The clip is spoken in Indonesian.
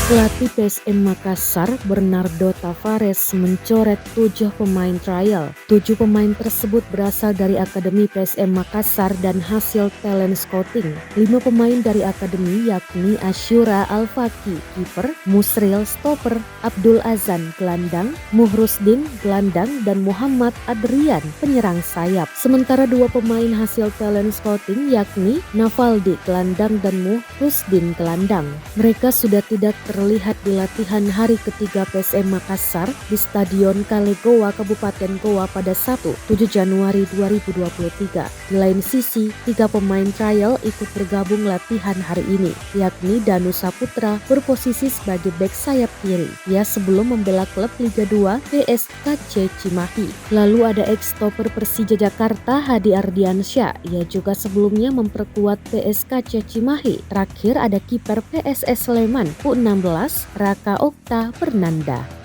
Pelatih PSM Makassar, Bernardo Tavares, mencoret 7 pemain trial. 7 pemain tersebut berasal dari Akademi PSM Makassar dan hasil talent scouting. 5 pemain dari Akademi yakni Asyura Al-Faki, kiper, Musril, stopper, Abdul Azan, gelandang, Muhrusdin, gelandang, dan Muhammad Adrian, penyerang sayap. Sementara 2 pemain hasil talent scouting yakni Navaldi, gelandang, dan Muhrusdin, gelandang. Mereka sudah tidak terlihat di latihan hari ketiga PSM Makassar di Stadion Kalegowa, Kabupaten Goa pada Sabtu 7 Januari 2023. Di lain sisi, 3 pemain trial ikut bergabung latihan hari ini, yakni Danu Saputra berposisi sebagai bek sayap kiri. Ia sebelum membela klub Liga 2 PSKC Cimahi. Lalu ada ex-stopper Persija Jakarta Hadi Ardiansyah. Ia juga sebelumnya memperkuat PSKC Cimahi. Terakhir ada kiper PSS Sleman U16 Raka Okta Fernanda.